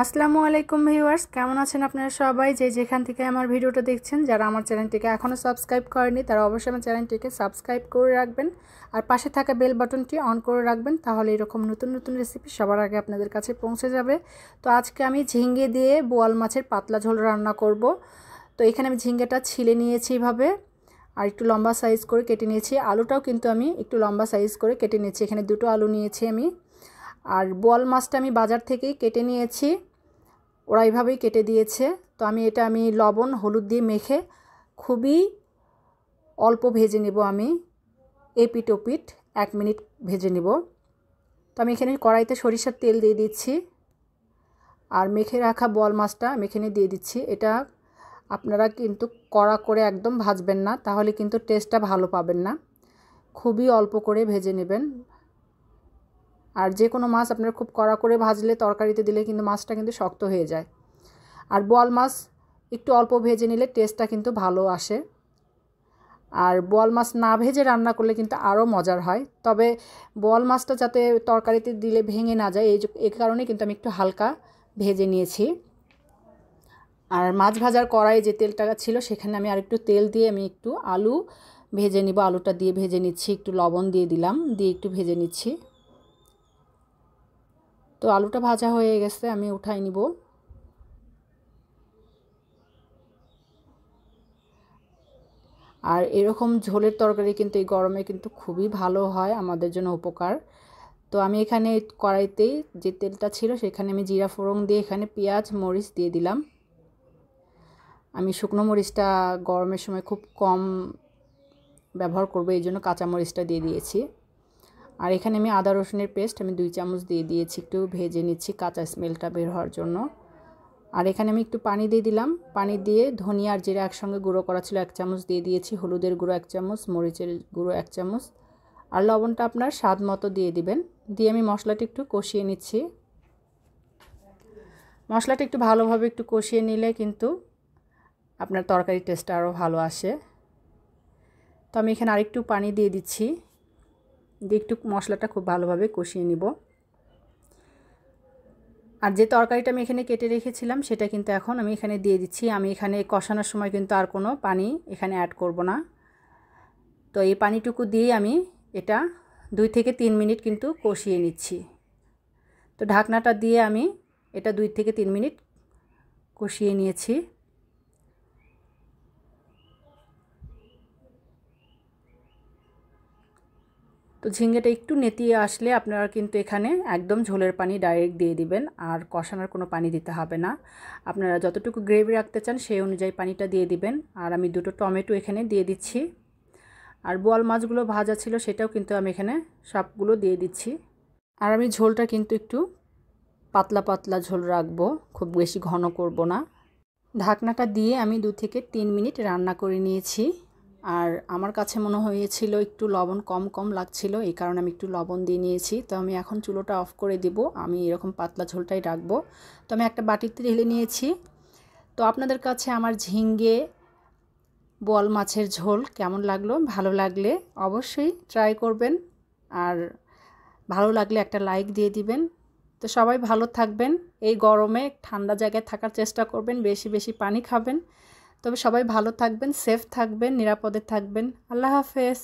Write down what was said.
আসসালামু আলাইকুম ভিউয়ার্স, কেমন আছেন আপনারা সবাই? যে যেখান থেকে আমার ভিডিওটা দেখছেন, যারা আমার চ্যানেলটিকে এখনও সাবস্ক্রাইব করেনি তারা অবশ্যই আমার চ্যানেলটিকে সাবস্ক্রাইব করে রাখবেন আর পাশে থাকা বেল বাটনটি অন করে রাখবেন, তাহলে এরকম নতুন নতুন রেসিপি সবার আগে আপনাদের কাছে পৌঁছে যাবে। তো আজকে আমি ঝিঙ্গে দিয়ে বোয়াল মাছের পাতলা ঝোল রান্না করব। তো এখানে আমি ঝিঙ্গেটা ছিলে নিয়েছি এভাবে, আর একটু লম্বা সাইজ করে কেটে নিয়েছি। আলুটাও কিন্তু আমি একটু লম্বা সাইজ করে কেটে নিয়েছি, এখানে দুটো আলু নিয়েছি আমি। আর বোয়াল মাছটা আমি বাজার থেকেই কেটে নিয়েছি, ওরা এইভাবেই কেটে দিয়েছে। তো আমি লবণ হলুদ দিয়ে মেখে খুবই অল্প ভেজে নেব। আমি এপিট ওপিট 1 মিনিট ভেজে নেব। তো আমি এখানে কড়াইতে সরিষার তেল দিয়ে দিচ্ছি আর মেখে রাখা বোয়াল মাছটা আমি এখানে দিয়ে দিচ্ছি। এটা আপনারা কিন্তু কড়া করে একদম ভাজবেন না, তাহলে কিন্তু টেস্টটা ভালো পাবেন না। খুবই অল্প করে ভেজে নেবেন। আর যে কোনো মাছ আপনারা খুব কড়া করে ভাজলে তরকারিতে দিলে কিন্তু মাছটা কিন্তু শক্ত হয়ে যায়। আর বোয়াল মাছ একটু অল্প ভেজে নিলে টেস্টটা কিন্তু ভালো আসে। আর বোয়াল মাছ না ভেজে রান্না করলে কিন্তু আরও মজার হয়। তবে বোয়াল মাছটা যাতে তরকারিতে দিলে ভেঙে না যায় এই কারণে কিন্তু আমি একটু হালকা ভেজে নিয়েছি। আর মাছ ভাজার কড়াই যে তেলটা ছিল সেখানে আমি আরেকটু তেল দিয়ে আমি একটু আলু ভেজে নিব। আলুটা দিয়ে ভেজে নিচ্ছি, একটু লবণ দিয়ে দিলাম, দিয়ে একটু ভেজে নিচ্ছি। তো আলুটা ভাজা হয়ে গেছে, আমি উঠাই নিব। আর এরকম ঝোলের তরকারি কিন্তু এই গরমে কিন্তু খুবই ভালো হয়, আমাদের জন্য উপকার। তো আমি এখানে কড়াইতেই যে তেলটা ছিল সেখানে আমি জিরা ফোড়ন দিয়ে এখানে পেঁয়াজ মরিচ দিয়ে দিলাম। আমি শুকনো মরিচটা গরমের সময় খুব কম ব্যবহার করব, এই জন্য কাঁচা মরিচটা দিয়ে দিয়েছি। আর এখানে আমি আদা রসুনের পেস্ট আমি 2 চামচ দিয়ে দিয়েছি, একটু ভেজে নিচ্ছি কাঁচা স্মেলটা বের হওয়ার জন্য। আর এখানে আমি একটু পানি দিয়ে দিলাম, পানি দিয়ে ধনিয়া আর জিরা একসঙ্গে গুঁড়ো করা ছিল 1 চামচ দিয়ে দিয়েছি, হলুদের গুঁড়ো 1 চামচ, মরিচের গুঁড়ো 1 চামচ, আর লবণটা আপনার স্বাদ মতো দিয়ে দিবেন। দিয়ে আমি মশলাটা একটু কষিয়ে নিচ্ছি। মশলাটা একটু ভালোভাবে একটু কষিয়ে নিলে কিন্তু আপনার তরকারির টেস্টটা আরও ভালো আসে। তো আমি এখানে আরেকটু পানি দিয়ে দিচ্ছি, দিয়ে একটু মশলাটা খুব ভালোভাবে কষিয়ে নিব। আর যে তরকারিটা আমি এখানে কেটে রেখেছিলাম সেটা কিন্তু এখন আমি এখানে দিয়ে দিচ্ছি। আমি এখানে কষানোর সময় কিন্তু আর কোনো পানি এখানে অ্যাড করব না। তো এই পানিটুকু দিয়ে আমি এটা 2 থেকে 3 মিনিট কিন্তু কষিয়ে নিচ্ছি। তো ঢাকনাটা দিয়ে আমি এটা 2 থেকে 3 মিনিট কষিয়ে নিয়েছি। তো ঝিঙ্গেটা একটু নেতিয়ে আসলে আপনারা কিন্তু এখানে একদম ঝোলের পানি ডাইরেক্ট দিয়ে দিবেন, আর কষানোর কোনো পানি দিতে হবে না। আপনারা যতটুকু গ্রেভি রাখতে চান সেই অনুযায়ী পানিটা দিয়ে দিবেন। আর আমি 2টো টমেটো এখানে দিয়ে দিচ্ছি। আর বোয়াল মাছগুলো ভাজা ছিল সেটাও কিন্তু আমি এখানে সবগুলো দিয়ে দিচ্ছি। আর আমি ঝোলটা কিন্তু একটু পাতলা পাতলা ঝোল রাখবো, খুব বেশি ঘন করব না। ঢাকনাটা দিয়ে আমি 2 থেকে 3 মিনিট রান্না করে নিয়েছি। আর আমার কাছে মনে হয়েছিল একটু লবণ কম কম লাগছিল, এই কারণে আমি একটু লবণ দিয়ে নিয়েছি। তো আমি এখন চুলোটা অফ করে দেব, আমি এরকম পাতলা ঝোলটাই রাখবো। তো আমি একটা বাটিতে ঢেলে নিয়েছি। তো আপনাদের কাছে আমার ঝিঙ্গে বোয়াল মাছের ঝোল কেমন লাগলো? ভালো লাগলে অবশ্যই ট্রাই করবেন, আর ভালো লাগলে একটা লাইক দিয়ে দিবেন। তো সবাই ভালো থাকবেন, এই গরমে ঠান্ডা জায়গায় থাকার চেষ্টা করবেন, বেশি বেশি পানি খাবেন। তবে সবাই ভালো থাকবেন, সেফ থাকবেন, নিরাপদে থাকবেন। আল্লাহ হাফেজ।